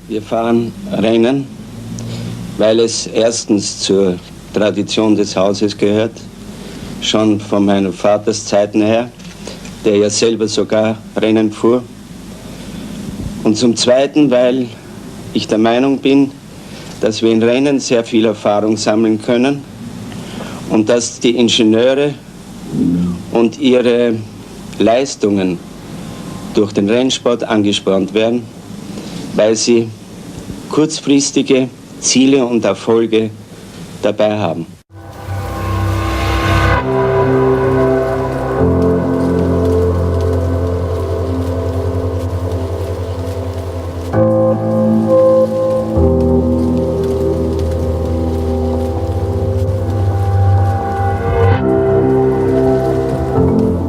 Wir fahren Rennen, weil es erstens zur Tradition des Hauses gehört, schon von meinem Vaters Zeiten her, der ja selber sogar Rennen fuhr. Und zum Zweiten, weil ich der Meinung bin, dass wir in Rennen sehr viel Erfahrung sammeln können und dass die Ingenieure und ihre Leistungen durch den Rennsport angespornt werden, weil sie kurzfristige Ziele und Erfolge dabei haben.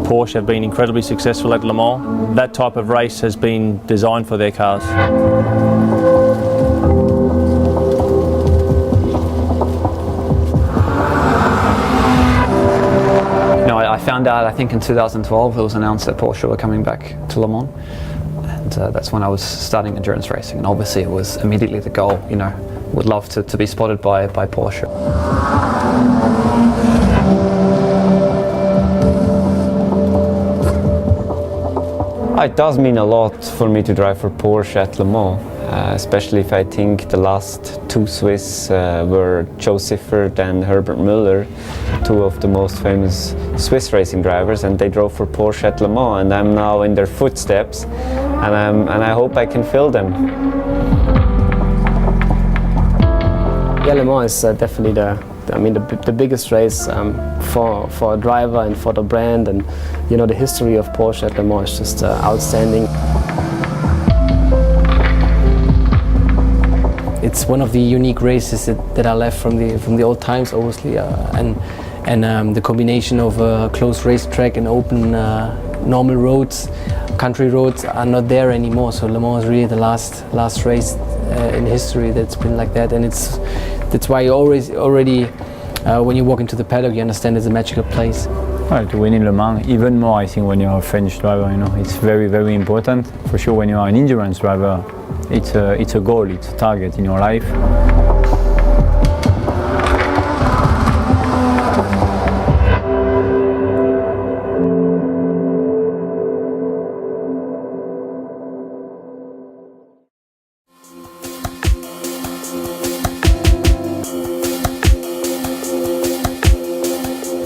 Porsche have been incredibly successful at Le Mans. That type of race has been designed for their cars. I found out, I think in 2012, it was announced that Porsche were coming back to Le Mans. And that's when I was starting endurance racing. And obviously it was immediately the goal, you know, would love to be spotted by Porsche. It does mean a lot for me to drive for Porsche at Le Mans, especially if I think the last two Swiss were Joe Siffert and Herbert Müller, two of the most famous Swiss racing drivers, and they drove for Porsche at Le Mans, and I'm now in their footsteps, and I hope I can fill them. Yeah, Le Mans is definitely the biggest race for a driver and for the brand, and you know, the history of Porsche at Le Mans is just outstanding. It's one of the unique races that are left from the old times, obviously, and the combination of a closed racetrack and open normal roads, country roads, are not there anymore. So Le Mans is really the last race in history that's been like that, and that's why you already when you walk into the paddock, you understand it's a magical place. Well, to win in Le Mans, even more, I think, when you're a French driver, you know, it's very, very important. For sure, when you are an endurance driver, it's a goal, it's a target in your life.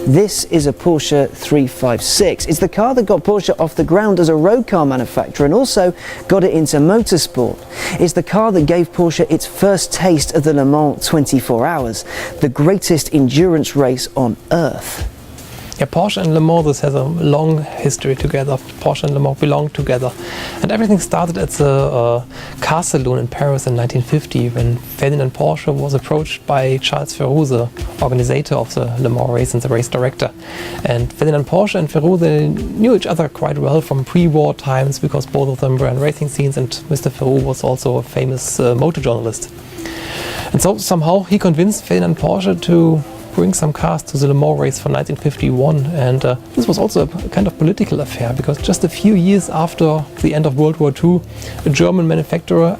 This is a Porsche 356. It's the car that got Porsche off the ground as a road car manufacturer and also got it into motorsport. It's the car that gave Porsche its first taste of the Le Mans 24 Hours, the greatest endurance race on earth. Yeah, Porsche and Le Mans, this has a long history together. Porsche and Le Mans belong together. And everything started at the car saloon in Paris in 1950 when Ferdinand Porsche was approached by Charles Ferrou, the organizer of the Le Mans race and the race director. And Ferdinand Porsche and Ferrou, they knew each other quite well from pre-war times because both of them were in racing scenes, and Mr. Ferrou was also a famous motor journalist. And so somehow he convinced Ferdinand Porsche to bring some cars to the Le Mans race for 1951, and this was also a kind of political affair because just a few years after the end of World War II, a German manufacturer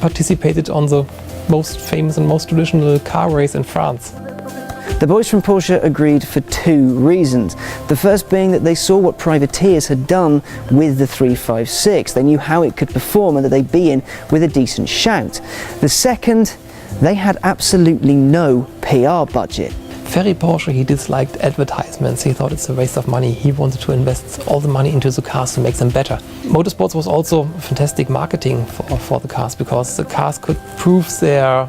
participated on the most famous and most traditional car race in France. The boys from Porsche agreed for two reasons. The first being that they saw what privateers had done with the 356. They knew how it could perform and that they'd be in with a decent shout. The second, they had absolutely no PR budget. Ferry Porsche, he disliked advertisements. He thought it's a waste of money. He wanted to invest all the money into the cars to make them better. Motorsports was also fantastic marketing for the cars because the cars could prove their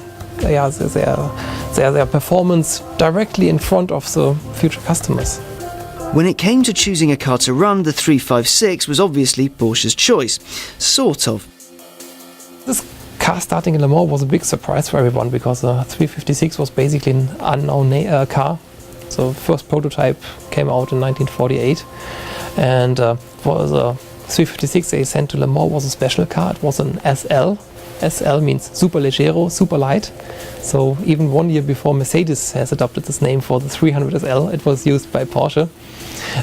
performance directly in front of the future customers. When it came to choosing a car to run, the 356 was obviously Porsche's choice. Sort of. This car starting in Le Mans was a big surprise for everyone because the 356 was basically an unknown car. So the first prototype came out in 1948, and for the 356 they sent to Le Mans was a special car. It was an SL. SL means super leggero, super light. So even 1 year before Mercedes has adopted this name for the 300 SL, it was used by Porsche.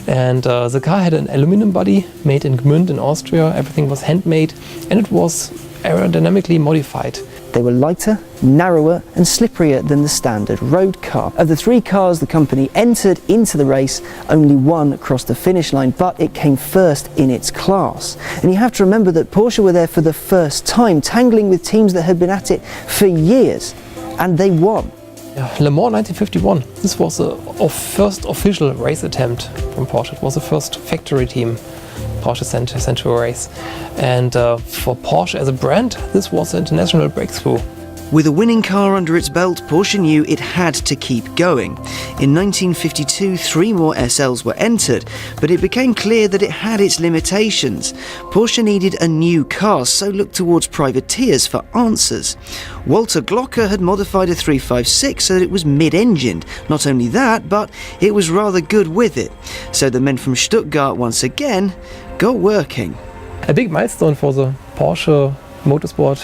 And the car had an aluminum body made in Gmünd in Austria. Everything was handmade, and it was aerodynamically modified. They were lighter, narrower and slipperier than the standard road car. Of the three cars the company entered into the race, only one crossed the finish line, but it came first in its class. And you have to remember that Porsche were there for the first time, tangling with teams that had been at it for years, and they won. Le Mans 1951, this was the first official race attempt from Porsche. It was the first factory team Porsche sent to a race. And for Porsche as a brand, this was an international breakthrough. With a winning car under its belt, Porsche knew it had to keep going. In 1952, 3 more SLs were entered, but it became clear that it had its limitations. Porsche needed a new car, so looked towards privateers for answers. Walter Glocker had modified a 356 so that it was mid-engined. Not only that, but it was rather good with it. So the men from Stuttgart once again got working. A big milestone for the Porsche motorsport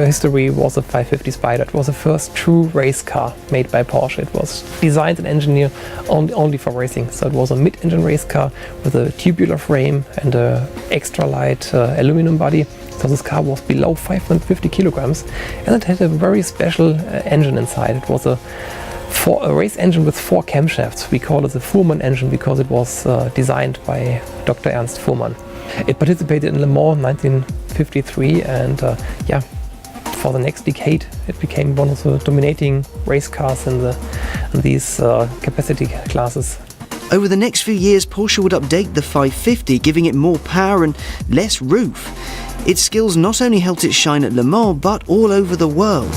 history was the 550 Spider. It was the first true race car made by Porsche. It was designed and engineered only for racing. So it was a mid-engine race car with a tubular frame and an extra light aluminum body. So this car was below 550 kilograms and it had a very special engine inside. It was a race engine with 4 camshafts. We call it the Fuhrmann engine because it was designed by Dr. Ernst Fuhrmann. It participated in Le Mans 1953 and for the next decade it became one of the dominating race cars in these capacity classes. Over the next few years, Porsche would update the 550, giving it more power and less roof. Its skills not only helped it shine at Le Mans, but all over the world.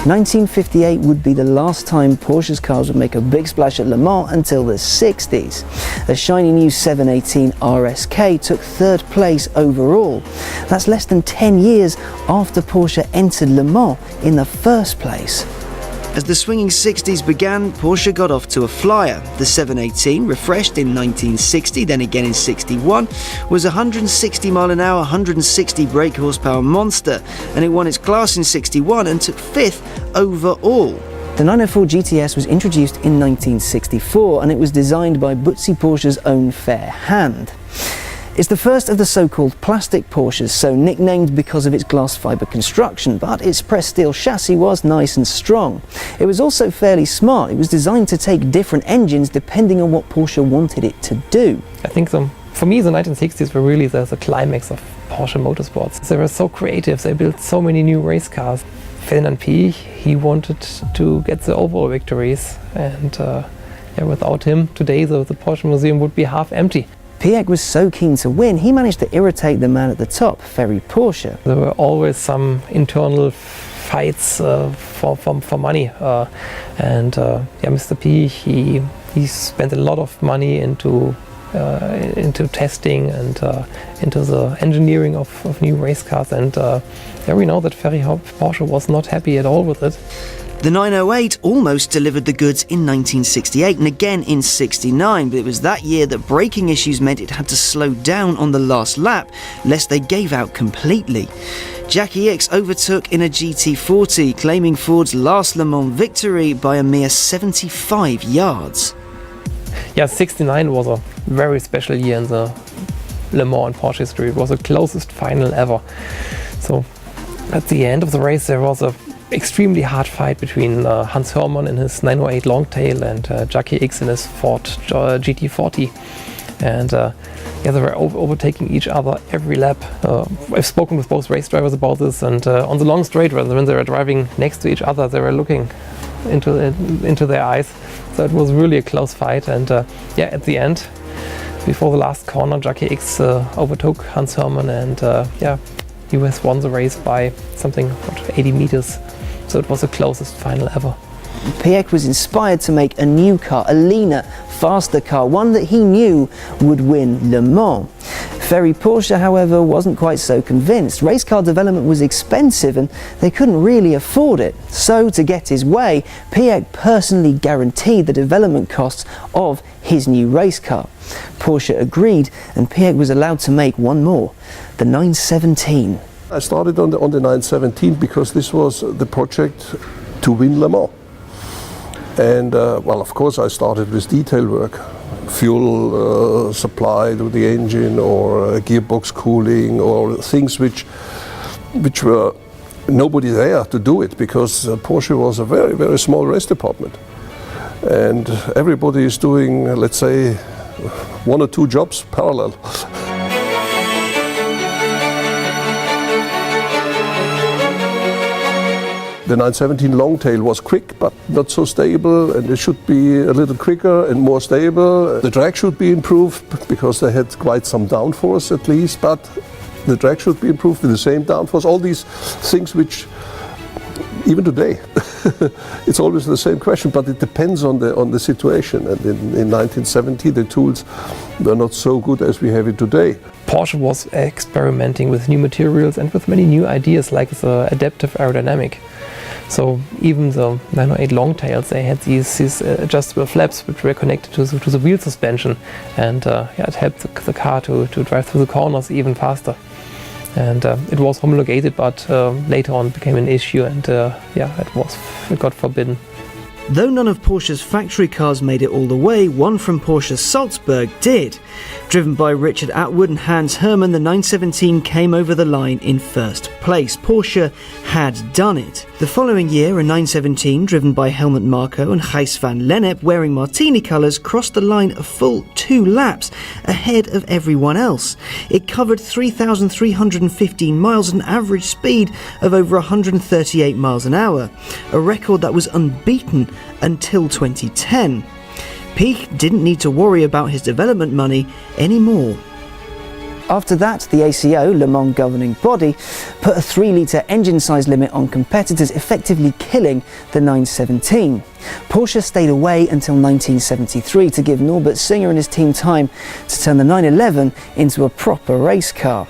1958 would be the last time Porsche's cars would make a big splash at Le Mans until the 60s. The shiny new 718 RSK took 3rd place overall. That's less than 10 years after Porsche entered Le Mans in the first place. As the swinging 60s began, Porsche got off to a flyer. The 718, refreshed in 1960, then again in 61, was a 160 mile an hour, 160 brake horsepower monster, and it won its class in 61 and took 5th overall. The 904 GTS was introduced in 1964 and it was designed by Butzi Porsche's own fair hand. It's the first of the so-called plastic Porsches, so nicknamed because of its glass fibre construction, but its pressed steel chassis was nice and strong. It was also fairly smart. It was designed to take different engines depending on what Porsche wanted it to do. I think for me the 1960s were really the climax of Porsche motorsports. They were so creative, they built so many new race cars. Ferdinand Piëch, he wanted to get the overall victories, and without him today the Porsche Museum would be half empty. Piëch was so keen to win, he managed to irritate the man at the top, Ferry Porsche. There were always some internal fights for money, Mr. Piëch, he spent a lot of money into testing and into the engineering of new race cars, and we know that Ferry Porsche was not happy at all with it. The 908 almost delivered the goods in 1968 and again in 69, but it was that year that braking issues meant it had to slow down on the last lap, lest they gave out completely. Jackie Ickx overtook in a GT40, claiming Ford's last Le Mans victory by a mere 75 yards. Yeah, 69 was a very special year in the Le Mans and Porsche history. It was the closest final ever. So at the end of the race there was a extremely hard fight between Hans Hermann in his 908 Longtail and Jackie Ickx in his Ford GT40, and they were overtaking each other every lap. I've spoken with both race drivers about this, and on the long straight, when they were driving next to each other, they were looking into their eyes. So it was really a close fight, and at the end, before the last corner, Jackie Ickx overtook Hans Hermann, and he has won the race by something about 80 meters. So it was the closest final ever. Piëch was inspired to make a new car, a leaner, faster car, one that he knew would win Le Mans. Ferry Porsche, however, wasn't quite so convinced. Race car development was expensive and they couldn't really afford it. So, to get his way, Piëch personally guaranteed the development costs of his new race car. Porsche agreed and Piëch was allowed to make one more, the 917. I started on the 917 because this was the project to win Le Mans. And of course I started with detail work. fuel supply to the engine, or gearbox cooling, or things which were nobody there to do it, because Porsche was a very, very small race department. And everybody is doing, let's say, 1 or 2 jobs parallel. The 917 Longtail was quick but not so stable, and it should be a little quicker and more stable. The drag should be improved because they had quite some downforce at least, but the drag should be improved with the same downforce. All these things which, even today, it's always the same question, but it depends on the situation. And in 1970 the tools were not so good as we have it today. Porsche was experimenting with new materials and with many new ideas like the adaptive aerodynamic. So even the 908 Longtails, they had these adjustable flaps which were connected to the wheel suspension, and it helped the car to drive through the corners even faster. And it was homologated, but later on became an issue, and it got forbidden. Though none of Porsche's factory cars made it all the way, one from Porsche Salzburg did. Driven by Richard Atwood and Hans Hermann, the 917 came over the line in first place. Porsche had done it. The following year, a 917 driven by Helmut Marko and Gijs van Lennep, wearing martini colours, crossed the line a full 2 laps ahead of everyone else. It covered 3,315 miles at an average speed of over 138 miles an hour, a record that was unbeaten until 2010. Piech didn't need to worry about his development money anymore. After that, the ACO, Le Mans governing body, put a 3-litre engine size limit on competitors, effectively killing the 917. Porsche stayed away until 1973 to give Norbert Singer and his team time to turn the 911 into a proper race car.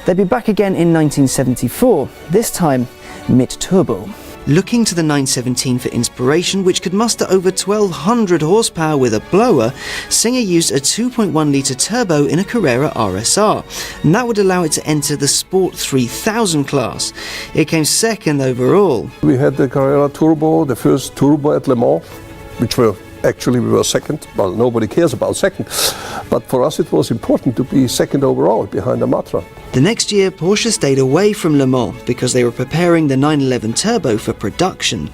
They'd be back again in 1974, this time mid-turbo. Looking to the 917 for inspiration, which could muster over 1,200 horsepower with a blower, Singer used a 2.1-litre turbo in a Carrera RSR, and that would allow it to enter the Sport 3000 class. It came second overall. We had the Carrera Turbo, the first turbo at Le Mans, which we were second. Well, nobody cares about second, but for us it was important to be second overall behind the Matra. The next year, Porsche stayed away from Le Mans because they were preparing the 911 Turbo for production.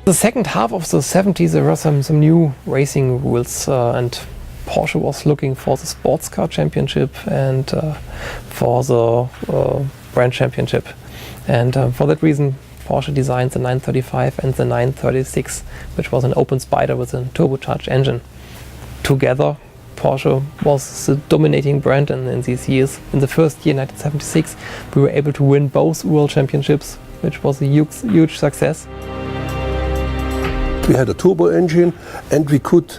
The second half of the 70s, there were some new racing rules, and Porsche was looking for the sports car championship and for the brand championship. And for that reason, Porsche designed the 935 and the 936, which was an open spider with a turbocharged engine. Together, Porsche was the dominating brand in these years. In the first year, 1976, we were able to win both World Championships, which was a huge success. We had a turbo engine, and we could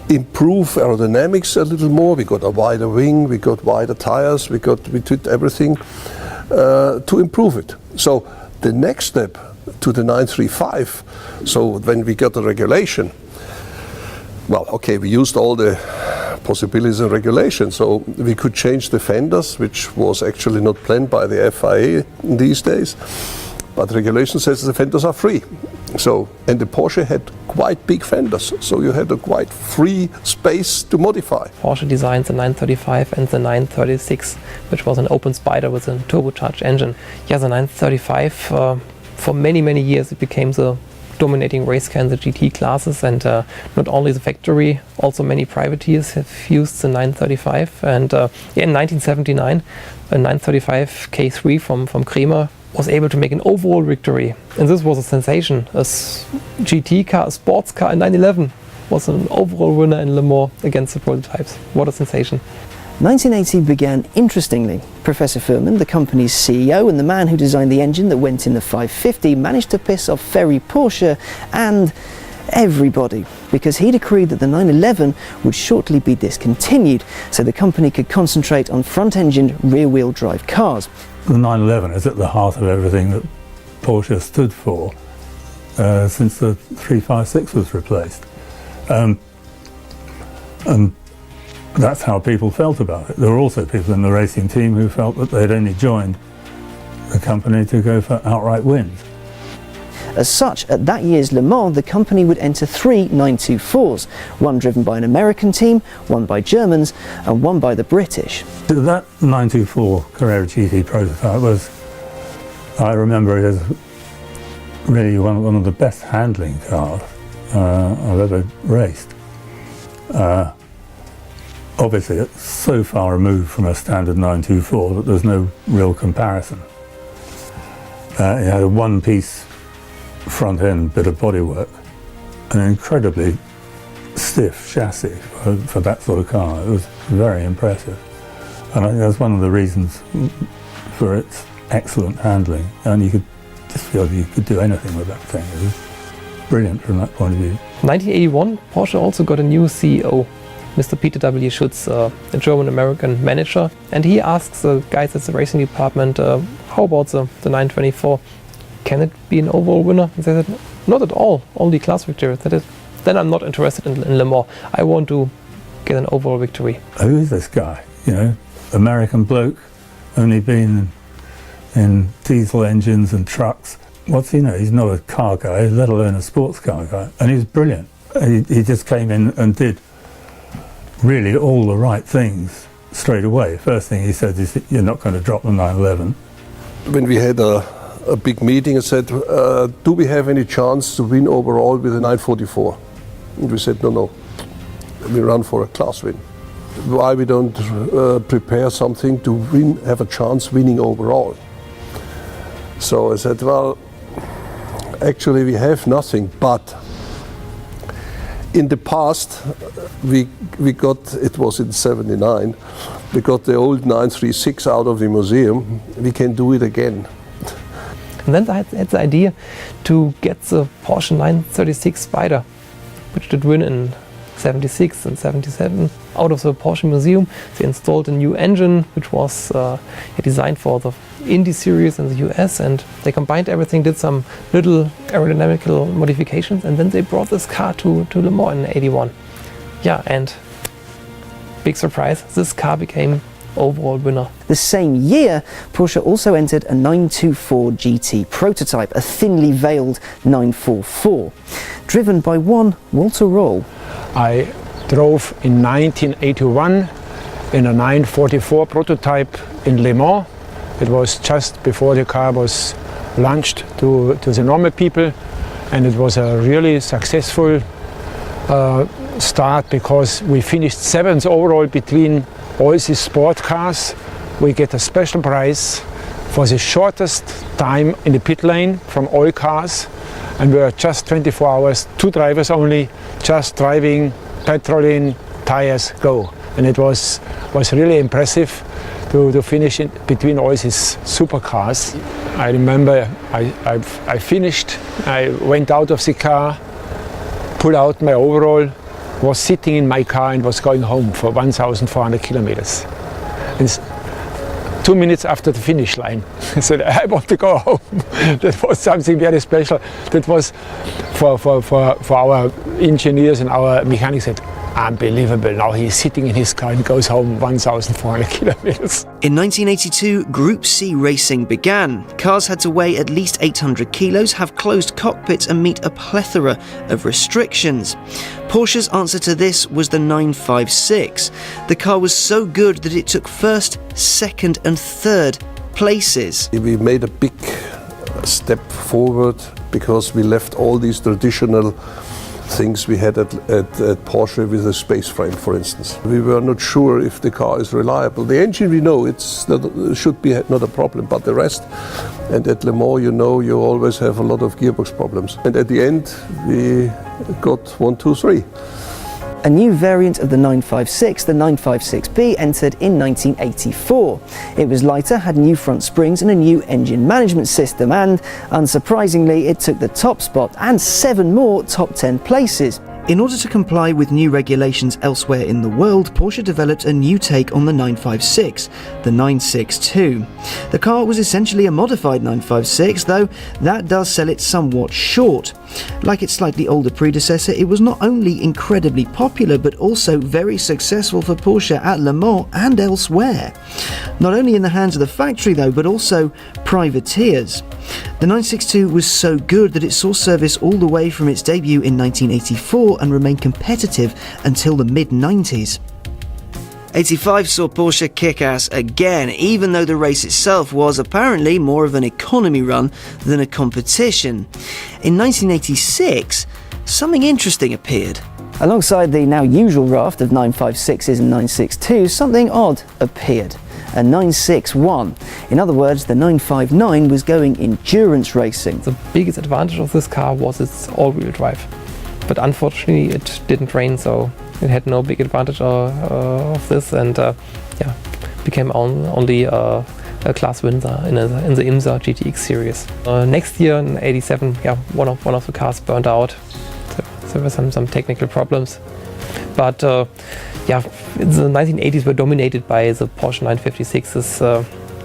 improve aerodynamics a little more. We got a wider wing, we got wider tires, we did everything to improve it. So the next step to the 935, so when we got the regulation, well, okay, we used all the possibilities and regulations, so we could change the fenders, which was actually not planned by the FIA in these days, but regulation says the fenders are free. So, and the Porsche had quite big fenders, so you had a quite free space to modify. Porsche designed the 935 and the 936, which was an open spider with a turbocharged engine. Yeah, the 935, for many years it became the dominating race car in the GT classes, and not only the factory, also many privateers have used the 935. And in 1979, a 935 K3 from Kremer was able to make an overall victory, and this was a sensation. A GT car, a sports car, a 911 was an overall winner in Le Mans against the prototypes. What a sensation. 1980 began interestingly. Professor Fuhrmann, the company's CEO and the man who designed the engine that went in the 550, managed to piss off Ferry Porsche and everybody, because he decreed that the 911 would shortly be discontinued so the company could concentrate on front-engined rear-wheel drive cars. The 911 is at the heart of everything that Porsche stood for since the 356 was replaced. And that's how people felt about it. There were also people in the racing team who felt that they'd only joined the company to go for outright wins. As such, at that year's Le Mans, the company would enter 3 924s, one driven by an American team, one by Germans, and one by the British. That 924 Carrera GT prototype was, I remember it as really one of the best handling cars I've ever raced. Obviously, it's so far removed from a standard 924 that there's no real comparison. It had a one-piece front-end bit of bodywork, an incredibly stiff chassis for that sort of car. It was very impressive, and I think that's one of the reasons for its excellent handling. And you could just feel you could do anything with that thing. It was brilliant from that point of view. 1981, Porsche also got a new CEO, Mr. Peter W. Schutz, a German-American manager, and he asks the guys at the racing department, how about the 924? Can it be an overall winner? And they said, not at all, only class victory. That is, then I'm not interested in Le Mans. I want to get an overall victory. Who is this guy? You know, American bloke, only been in diesel engines and trucks. What's he know? He's not a car guy, let alone a sports car guy. And he's brilliant. He just came in and did really all the right things straight away. First thing he said is, you're not going to drop the 911. When we had a big meeting, I said, do we have any chance to win overall with a 944? And we said, no, we run for a class win. Why we don't prepare something to win, have a chance winning overall? So I said, well, actually we have nothing, but in the past we got, it was in '79, we got the old 936 out of the museum. We can do it again. And then I had the idea to get the Porsche 936 Spider, which did win in '76 and '77, out of the Porsche Museum. They installed a new engine, which was designed for the Indy series in the US, and they combined everything, did some little aerodynamical modifications, and then they brought this car to Le Mans in '81. Yeah, and big surprise, this car became overall winner. The same year, Porsche also entered a 924 GT prototype, a thinly veiled 944, driven by one Walter Röhrl. I drove in 1981 in a 944 prototype in Le Mans. It was just before the car was launched to the normal people, and it was a really successful start because we finished 7th overall between all these sport cars. We get a special prize for the shortest time in the pit lane from all cars, and we were just 24 hours, 2 drivers only, just driving, petroling, tires, go. And it was really impressive to finish it between all these supercars. I remember I finished, I went out of the car, pulled out my overall, was sitting in my car and was going home for 1,400 kilometers. And 2 minutes after the finish line, I said, I want to go home. That was something very special. That was for our engineers and our mechanics said, unbelievable. Now he's sitting in his car and goes home 1,400 kilometers. In 1982, Group C racing began. Cars had to weigh at least 800 kilos, have closed cockpits and meet a plethora of restrictions. Porsche's answer to this was the 956. The car was so good that it took first, second and third places. We made a big step forward because we left all these traditional things we had at Porsche with a space frame, for instance. We were not sure if the car is reliable. The engine, we know it should be not a problem, but the rest, and at Le Mans, you know, you always have a lot of gearbox problems. And at the end, we got 1, 2, 3. A new variant of the 956, the 956B, entered in 1984. It was lighter, had new front springs and a new engine management system, and, unsurprisingly, it took the top spot and 7 more top 10 places. In order to comply with new regulations elsewhere in the world, Porsche developed a new take on the 956, the 962. The car was essentially a modified 956, though that does sell it somewhat short. Like its slightly older predecessor, it was not only incredibly popular, but also very successful for Porsche at Le Mans and elsewhere. Not only in the hands of the factory though, but also privateers. The 962 was so good that it saw service all the way from its debut in 1984 and remained competitive until the mid-90s. 85 saw Porsche kick ass again, even though the race itself was apparently more of an economy run than a competition. In 1986, something interesting appeared. Alongside the now usual raft of 956s and 962s, something odd appeared. A 961. In other words, the 959 was going endurance racing. The biggest advantage of this car was its all-wheel drive. But unfortunately it didn't rain, so it had no big advantage of this, and became only a class winner in the IMSA GTX series. Next year in '87, one of the cars burned out. There were some technical problems, but the 1980s were dominated by the Porsche 956s,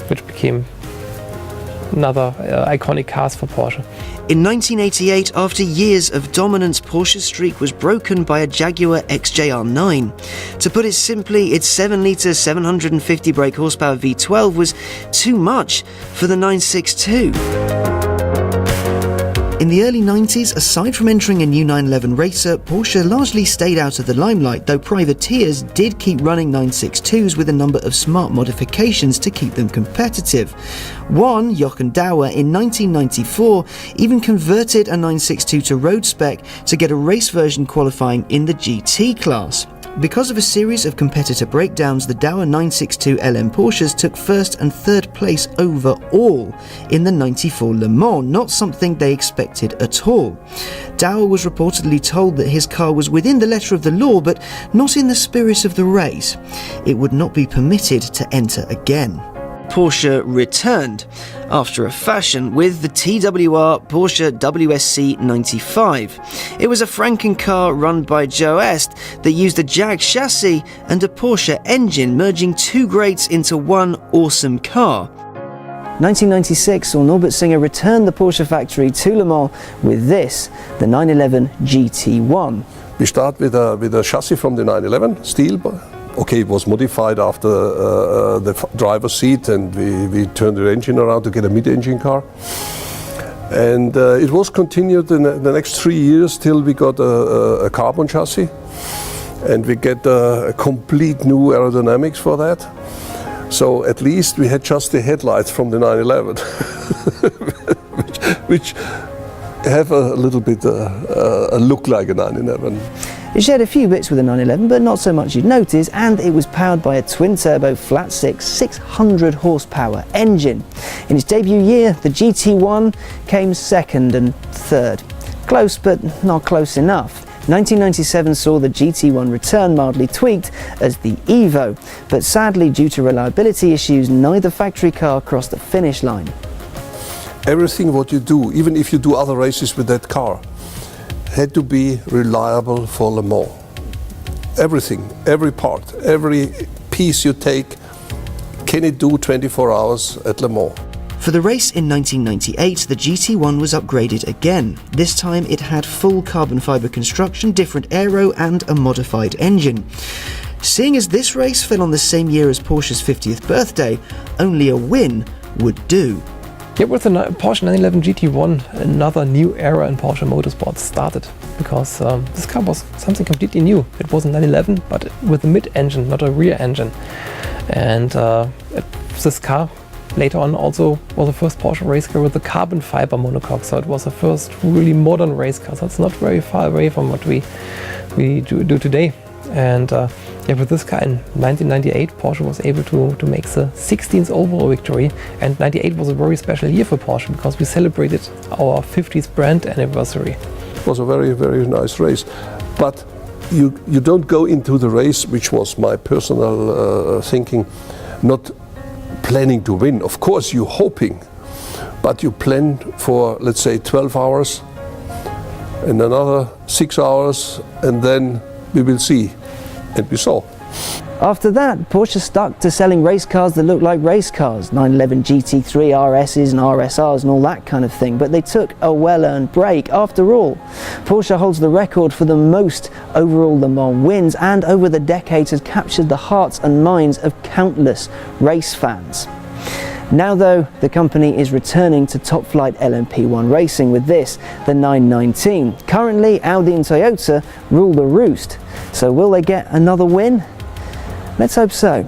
which became another iconic cars for Porsche. In 1988, after years of dominance, Porsche's streak was broken by a Jaguar XJR9. To put it simply, its 7-litre 750 brake horsepower V12 was too much for the 962. In the early 90s, aside from entering a new 911 racer, Porsche largely stayed out of the limelight, though privateers did keep running 962s with a number of smart modifications to keep them competitive. One, Jochen Dauer, in 1994, even converted a 962 to road spec to get a race version qualifying in the GT class. Because of a series of competitor breakdowns, the Dauer 962 LM Porsches took first and third place overall in the 94 Le Mans, not something they expected at all. Dauer was reportedly told that his car was within the letter of the law, but not in the spirit of the race. It would not be permitted to enter again. Porsche returned, after a fashion, with the TWR Porsche WSC 95. It was a Franken car run by Joe Est that used a Jag chassis and a Porsche engine, merging two greats into one awesome car. 1996 saw Norbert Singer return the Porsche factory to Le Mans with this, the 911 GT1. We start with a chassis from the 911, steel. Okay, it was modified after the driver's seat, and we turned the engine around to get a mid-engine car. And it was continued in the next 3 years till we got a carbon chassis, and we get a complete new aerodynamics for that. So at least we had just the headlights from the 911, which have a little bit a look like a 911. It shared a few bits with the 911, but not so much you'd notice, and it was powered by a twin-turbo flat-six 600 horsepower engine. In its debut year, the GT1 came second and third. Close, but not close enough. 1997 saw the GT1 return, mildly tweaked, as the Evo, but sadly, due to reliability issues, neither factory car crossed the finish line. Everything what you do, even if you do other races with that car, had to be reliable for Le Mans. Everything, every part, every piece you take, can it do 24 hours at Le Mans? For the race in 1998, the GT1 was upgraded again. This time it had full carbon fibre construction, different aero and a modified engine. Seeing as this race fell on the same year as Porsche's 50th birthday, only a win would do. Yeah, with the Porsche 911 GT1, another new era in Porsche motorsport started, because this car was something completely new. It was a 911, but with a mid-engine, not a rear engine. And this car later on also was the first Porsche race car with a carbon fiber monocoque, so it was the first really modern race car. So it's not very far away from what we do today. And with this car in 1998, Porsche was able to make the 16th overall victory, and 98 was a very special year for Porsche because we celebrated our 50th brand anniversary. It was a very, very nice race, but you don't go into the race, which was my personal thinking, not planning to win. Of course you're hoping, but you plan for, let's say, 12 hours and another 6 hours, and then we will see. And we saw. After that, Porsche stuck to selling race cars that looked like race cars, 911 GT3 RSs and RSRs and all that kind of thing, but they took a well-earned break. After all, Porsche holds the record for the most overall Le Mans wins and over the decades has captured the hearts and minds of countless race fans. Now though, the company is returning to top-flight LMP1 racing with this, the 919. Currently, Audi and Toyota rule the roost, so will they get another win? Let's hope so.